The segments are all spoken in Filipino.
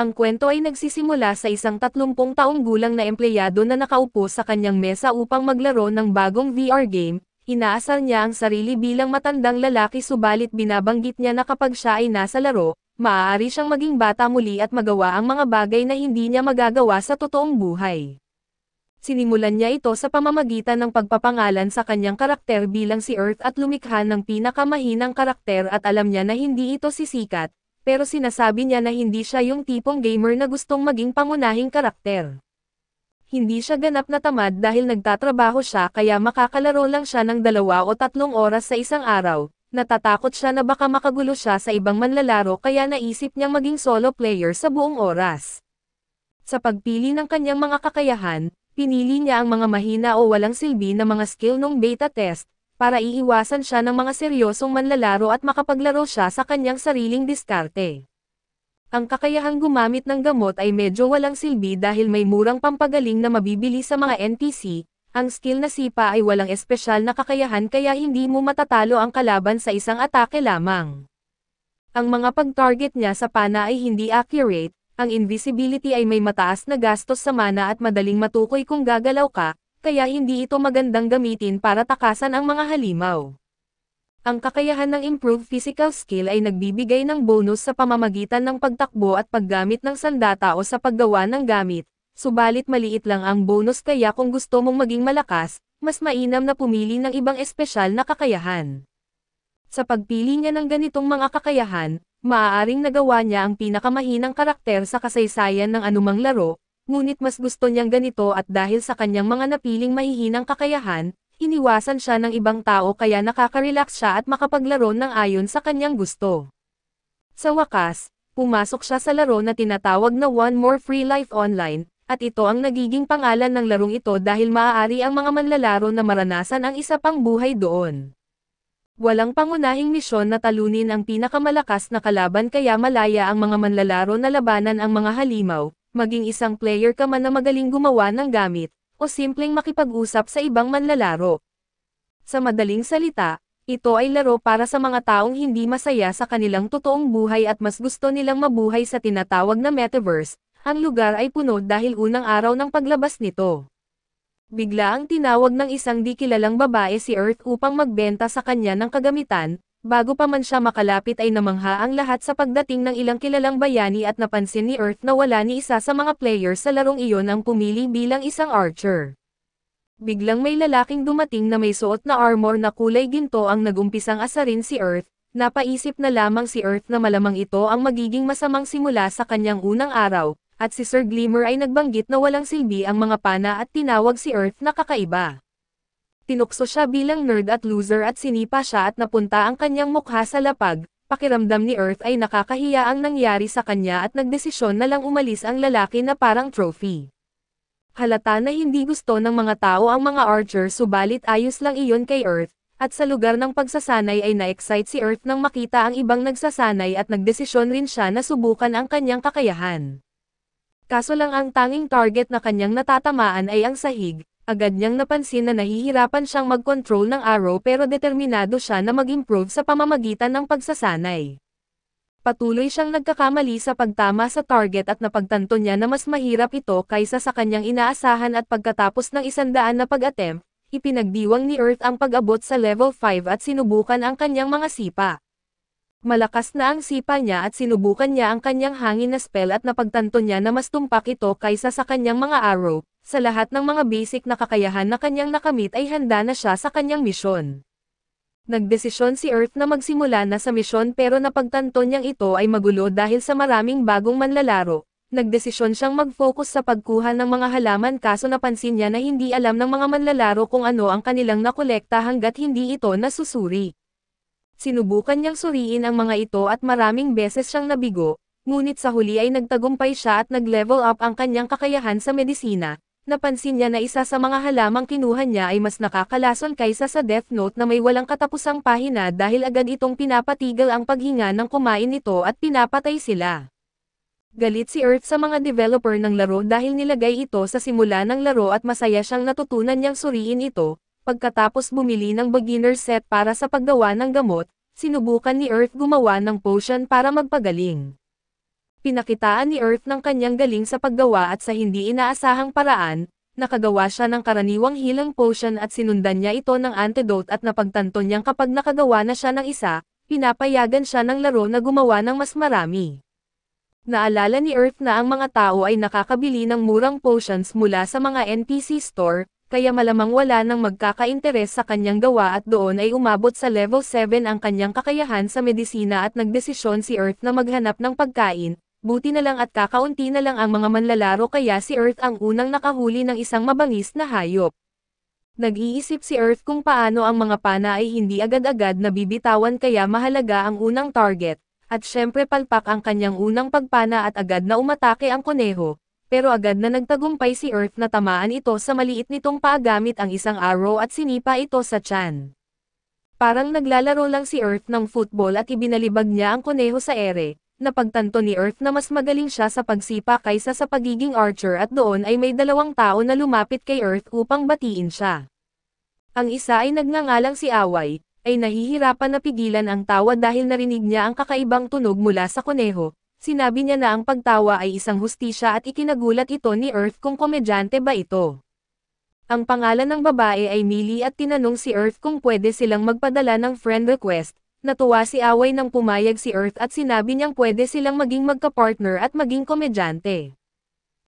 Ang kwento ay nagsisimula sa isang 30 taong gulang na empleyado na nakaupo sa kanyang mesa upang maglaro ng bagong VR game. Inaasar niya ang sarili bilang matandang lalaki subalit binabanggit niya na kapag siya ay nasa laro, maaari siyang maging bata muli at magawa ang mga bagay na hindi niya magagawa sa totoong buhay. Sinimulan niya ito sa pamamagitan ng pagpapangalan sa kanyang karakter bilang si Earth at lumikha ng pinakamahinang karakter at alam niya na hindi ito sisikat, pero sinasabi niya na hindi siya yung tipong gamer na gustong maging pangunahing karakter. Hindi siya ganap na tamad dahil nagtatrabaho siya kaya makakalaro lang siya ng 2 o 3 oras sa isang araw. Natatakot siya na baka makagulo siya sa ibang manlalaro kaya naisip niyang maging solo player sa buong oras. Sa pagpili ng kanyang mga kakayahan, pinili niya ang mga mahina o walang silbi na mga skill nung beta test, para iiwasan siya ng mga seryosong manlalaro at makapaglaro siya sa kanyang sariling diskarte. Ang kakayahang gumamit ng gamot ay medyo walang silbi dahil may murang pampagaling na mabibili sa mga NPC, ang skill na sipa ay walang espesyal na kakayahan kaya hindi mo matatalo ang kalaban sa isang atake lamang. Ang mga pag-target niya sa pana ay hindi accurate, ang invisibility ay may mataas na gastos sa mana at madaling matukoy kung gagalaw ka, kaya hindi ito magandang gamitin para takasan ang mga halimaw. Ang kakayahan ng improved physical skill ay nagbibigay ng bonus sa pamamagitan ng pagtakbo at paggamit ng sandata o sa paggawa ng gamit, subalit maliit lang ang bonus kaya kung gusto mong maging malakas, mas mainam na pumili ng ibang espesyal na kakayahan. Sa pagpili niya ng ganitong mga kakayahan, maaaring nagawa niya ang pinakamahinang karakter sa kasaysayan ng anumang laro, ngunit mas gusto niyang ganito at dahil sa kanyang mga napiling mahihinang kakayahan, iniwasan siya ng ibang tao kaya nakaka-relax siya at makapaglaro ng ayon sa kanyang gusto. Sa wakas, pumasok siya sa laro na tinatawag na One More Free Life Online, at ito ang nagiging pangalan ng larong ito dahil maaari ang mga manlalaro na maranasan ang isa pang buhay doon. Walang pangunahing misyon na talunin ang pinakamalakas na kalaban kaya malaya ang mga manlalaro na labanan ang mga halimaw, maging isang player ka man na magaling gumawa ng gamit, o simpleng makipag-usap sa ibang manlalaro. Sa madaling salita, ito ay laro para sa mga taong hindi masaya sa kanilang totoong buhay at mas gusto nilang mabuhay sa tinatawag na metaverse. Ang lugar ay puno dahil unang araw ng paglabas nito. Bigla ang tinawag ng isang di kilalang babae si Earth upang magbenta sa kanya ng kagamitan, bago pa man siya makalapit ay namangha ang lahat sa pagdating ng ilang kilalang bayani at napansin ni Earth na wala ni isa sa mga players sa larong iyon ang pumili bilang isang archer. Biglang may lalaking dumating na may suot na armor na kulay ginto ang nagumpisang asarin si Earth, napaisip na lamang si Earth na malamang ito ang magiging masamang simula sa kanyang unang araw, at si Sir Glimmer ay nagbanggit na walang silbi ang mga pana at tinawag si Earth na kakaiba. Tinukso siya bilang nerd at loser at sinipa siya at napunta ang kanyang mukha sa lapag. Pakiramdam ni Earth ay nakakahiya ang nangyari sa kanya at nagdesisyon na lang umalis ang lalaki na parang trophy. Halata na hindi gusto ng mga tao ang mga archer subalit ayos lang iyon kay Earth, at sa lugar ng pagsasanay ay na-excite si Earth nang makita ang ibang nagsasanay at nagdesisyon rin siya na subukan ang kanyang kakayahan. Kaso lang ang tanging target na kanyang natatamaan ay ang sahig. Agad niyang napansin na nahihirapan siyang mag-control ng arrow pero determinado siya na mag-improve sa pamamagitan ng pagsasanay. Patuloy siyang nagkakamali sa pagtama sa target at napagtanto niya na mas mahirap ito kaysa sa kanyang inaasahan at pagkatapos ng 100 na pag-attempt, ipinagdiwang ni Earth ang pag-abot sa level 5 at sinubukan ang kanyang mga sipa. Malakas na ang sipa niya at sinubukan niya ang kanyang hangin na spell at napagtanto niya na mas tumpak ito kaysa sa kanyang mga arrow. Sa lahat ng mga basic na kakayahan na kanyang nakamit ay handa na siya sa kanyang misyon. Nagdesisyon si Earth na magsimula na sa misyon pero napagtanto niyang ito ay magulo dahil sa maraming bagong manlalaro. Nagdesisyon siyang mag-focus sa pagkuha ng mga halaman kaso napansin niya na hindi alam ng mga manlalaro kung ano ang kanilang nakolekta hanggat hindi ito nasusuri. Sinubukan niyang suriin ang mga ito at maraming beses siyang nabigo, ngunit sa huli ay nagtagumpay siya at nag-level up ang kanyang kakayahan sa medisina. Napansin niya na isa sa mga halamang kinuha niya ay mas nakakalason kaysa sa Death Note na may walang katapusang pahina dahil agad itong pinapatigil ang paghinga ng kumain nito at pinapatay sila. Galit si Earth sa mga developer ng laro dahil nilagay ito sa simula ng laro at masaya siyang natutunan niyang suriin ito. Pagkatapos bumili ng beginner set para sa paggawa ng gamot, sinubukan ni Earth gumawa ng potion para magpagaling. Pinakitaan ni Earth ng kanyang galing sa paggawa at sa hindi inaasahang paraan, nakagawa siya ng karaniwang healing potion at sinundan niya ito ng antidote at napagtanto niyang kapag nakagawa na siya ng isa, pinapayagan siya ng laro na gumawa ng mas marami. Naalala ni Earth na ang mga tao ay nakakabili ng murang potions mula sa mga NPC store, kaya malamang wala nang magkaka-interes sa kanyang gawa at doon ay umabot sa level 7 ang kanyang kakayahan sa medisina at nagdesisyon si Earth na maghanap ng pagkain. Buti na lang at kakaunti na lang ang mga manlalaro kaya si Earth ang unang nakahuli ng isang mabangis na hayop. Nag-iisip si Earth kung paano ang mga pana ay hindi agad-agad nabibitawan kaya mahalaga ang unang target, at syempre palpak ang kanyang unang pagpana at agad na umatake ang kuneho, pero agad na nagtagumpay si Earth na tamaan ito sa maliit nitong paa gamit ang isang arrow at sinipa ito sa tiyan. Parang naglalaro lang si Earth ng football at ibinalibag niya ang kuneho sa ere. Napagtanto ni Earth na mas magaling siya sa pagsipa kaysa sa pagiging archer at doon ay may dalawang tao na lumapit kay Earth upang batiin siya. Ang isa ay nagngangalang si Away, ay nahihirapan na pigilan ang tawa dahil narinig niya ang kakaibang tunog mula sa kuneho. Sinabi niya na ang pagtawa ay isang hustisya at ikinagulat ito ni Earth kung komedyante ba ito. Ang pangalan ng babae ay Millie at tinanong si Earth kung pwede silang magpadala ng friend request. Natuwa si Away nang pumayag si Earth at sinabi niyang pwede silang maging magka-partner at maging komedyante.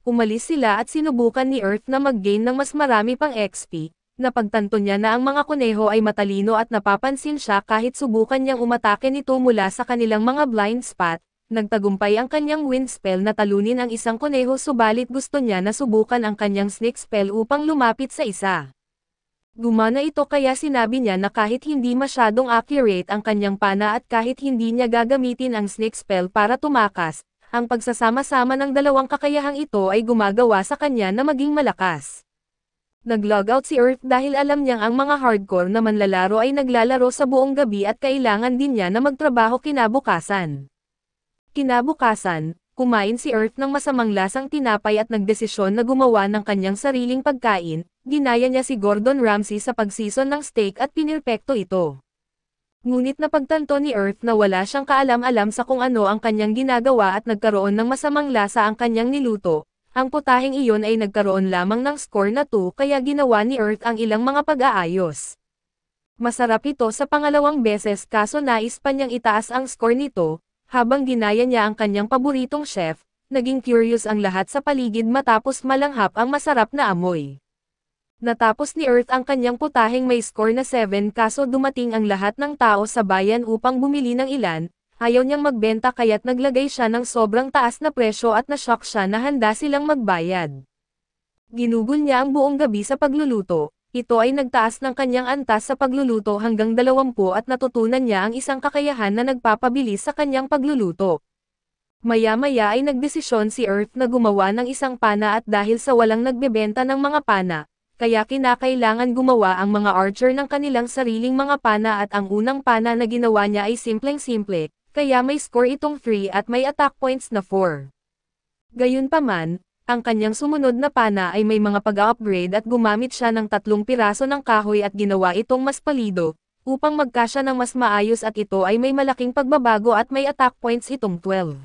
Umalis sila at sinubukan ni Earth na mag-gain ng mas marami pang XP. Napagtanto niya na ang mga kuneho ay matalino at napapansin siya kahit subukan niyang umatake nito mula sa kanilang mga blind spot. Nagtagumpay ang kanyang wind spell na talunin ang isang kuneho subalit gusto niya na subukan ang kanyang snake spell upang lumapit sa isa. Gumana ito kaya sinabi niya na kahit hindi masyadong accurate ang kanyang pana at kahit hindi niya gagamitin ang snake spell para tumakas, ang pagsasama-sama ng dalawang kakayahang ito ay gumagawa sa kanya na maging malakas. Nag-logout si Earth dahil alam niyang ang mga hardcore na manlalaro ay naglalaro sa buong gabi at kailangan din niya na magtrabaho kinabukasan. Kinabukasan, kumain si Earth ng masamang lasang tinapay at nagdesisyon na gumawa ng kanyang sariling pagkain. Ginaya niya si Gordon Ramsay sa pagseason ng steak at pinirpekto ito. Ngunit napagtanto ni Earth na wala siyang kaalam-alam sa kung ano ang kanyang ginagawa at nagkaroon ng masamang lasa ang kanyang niluto. Ang putaheng iyon ay nagkaroon lamang ng score na 2 kaya ginawa ni Earth ang ilang mga pag-aayos. Masarap ito sa pangalawang beses kaso nais pa niyang itaas ang score nito, habang ginaya niya ang kanyang paboritong chef, naging curious ang lahat sa paligid matapos malanghap ang masarap na amoy. Natapos ni Earth ang kanyang putaheng may score na 7 kaso dumating ang lahat ng tao sa bayan upang bumili ng ilan, ayaw niyang magbenta kaya't naglagay siya ng sobrang taas na presyo at na-shock siya na handa silang magbayad. Ginugol niya ang buong gabi sa pagluluto, ito ay nagtaas ng kanyang antas sa pagluluto hanggang 20 at natutunan niya ang isang kakayahan na nagpapabilis sa kanyang pagluluto. Maya-maya ay nagdesisyon si Earth na gumawa ng isang pana at dahil sa walang nagbebenta ng mga pana, kaya kinakailangan gumawa ang mga archer ng kanilang sariling mga pana at ang unang pana na ginawa niya ay simpleng-simple, kaya may score itong 3 at may attack points na 4. Gayunpaman, ang kanyang sumunod na pana ay may mga pag-upgrade at gumamit siya ng 3 piraso ng kahoy at ginawa itong mas palido, upang magkasya ng mas maayos at ito ay may malaking pagbabago at may attack points itong 12.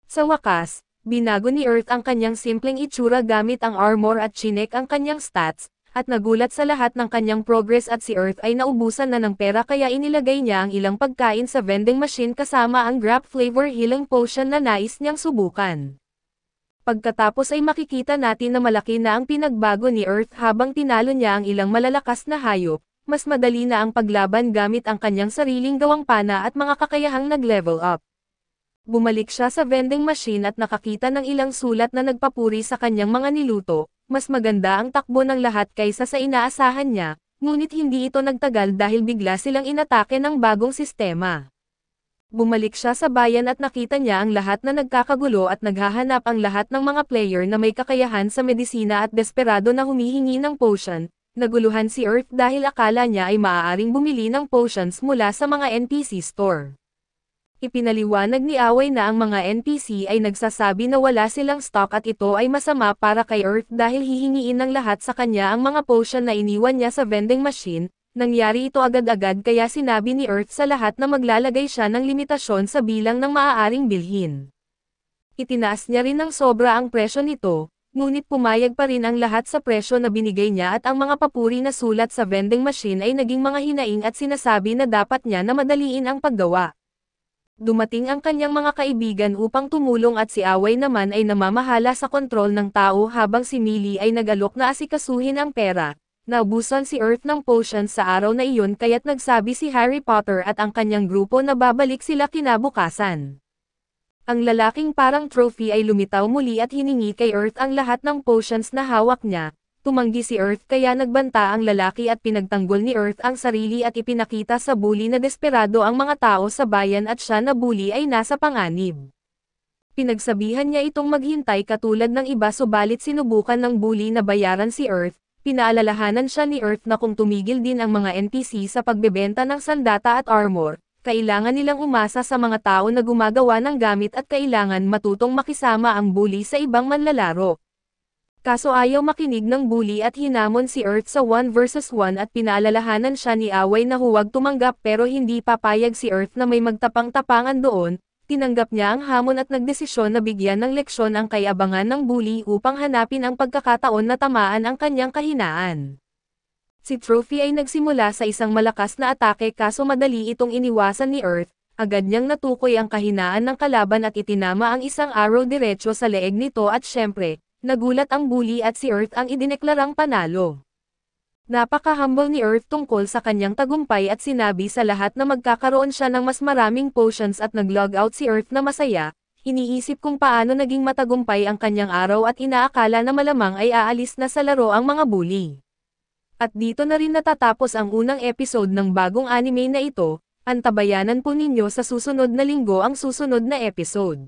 Sa wakas, binago ni Earth ang kanyang simpleng itsura gamit ang armor at chinek ang kanyang stats, at nagulat sa lahat ng kanyang progress at si Earth ay naubusan na ng pera kaya inilagay niya ang ilang pagkain sa vending machine kasama ang grape flavor healing potion na nais niyang subukan. Pagkatapos ay makikita natin na malaki na ang pinagbago ni Earth habang tinalo niya ang ilang malalakas na hayop, mas madali na ang paglaban gamit ang kanyang sariling gawang pana at mga kakayahang nag-level up. Bumalik siya sa vending machine at nakakita ng ilang sulat na nagpapuri sa kanyang mga niluto, mas maganda ang takbo ng lahat kaysa sa inaasahan niya, ngunit hindi ito nagtagal dahil bigla silang inatake ng bagong sistema. Bumalik siya sa bayan at nakita niya ang lahat na nagkakagulo at naghahanap ang lahat ng mga player na may kakayahan sa medisina at desperado na humihingi ng potion. Naguluhan si Earth dahil akala niya ay maaaring bumili ng potions mula sa mga NPC store. Ipinaliwanag ni Away na ang mga NPC ay nagsasabi na wala silang stock at ito ay masama para kay Earth dahil hihingiin ng lahat sa kanya ang mga potion na iniwan niya sa vending machine. Nangyari ito agad-agad kaya sinabi ni Earth sa lahat na maglalagay siya ng limitasyon sa bilang ng maaaring bilhin. Itinaas niya rin ng sobra ang presyo nito, ngunit pumayag pa rin ang lahat sa presyo na binigay niya at ang mga papuri na sulat sa vending machine ay naging mga hinaing at sinasabi na dapat niya na madaliin ang paggawa. Dumating ang kanyang mga kaibigan upang tumulong at si Away naman ay namamahala sa kontrol ng tao habang si Millie ay nag-alok na asikasuhin ang pera. Naubusan si Earth ng potions sa araw na iyon kaya't nagsabi si Harry Potter at ang kanyang grupo na babalik sila kinabukasan. Ang lalaking parang trophy ay lumitaw muli at hiningi kay Earth ang lahat ng potions na hawak niya. Tumanggi si Earth kaya nagbanta ang lalaki at pinagtanggol ni Earth ang sarili at ipinakita sa bully na desperado ang mga tao sa bayan at siya na bully ay nasa panganib. Pinagsabihan niya itong maghintay katulad ng iba subalit sinubukan ng bully na bayaran si Earth. Pinaalalahanan siya ni Earth na kung tumigil din ang mga NPC sa pagbebenta ng sandata at armor, kailangan nilang umasa sa mga tao na gumagawa ng gamit at kailangan matutong makisama ang bully sa ibang manlalaro. Kaso ayaw makinig ng bully at hinamon si Earth sa 1 versus 1 at pinaalalahanan siya ni Away na huwag tumanggap pero hindi papayag si Earth na may magtapang-tapangan doon, tinanggap niya ang hamon at nagdesisyon na bigyan ng leksyon ang kay-abangan ng bully upang hanapin ang pagkakataon na tamaan ang kanyang kahinaan. Si Trophy ay nagsimula sa isang malakas na atake kaso madali itong iniwasan ni Earth, agad niyang natukoy ang kahinaan ng kalaban at itinama ang isang arrow diretso sa leeg nito at syempre, nagulat ang bully at si Earth ang idineklarang panalo. Napaka-humble ni Earth tungkol sa kanyang tagumpay at sinabi sa lahat na magkakaroon siya ng mas maraming potions at nag-log out si Earth na masaya, iniisip kung paano naging matagumpay ang kanyang araw at inaakala na malamang ay aalis na sa laro ang mga bully. At dito na rin natatapos ang unang episode ng bagong anime na ito, antabayanan po ninyo sa susunod na linggo ang susunod na episode.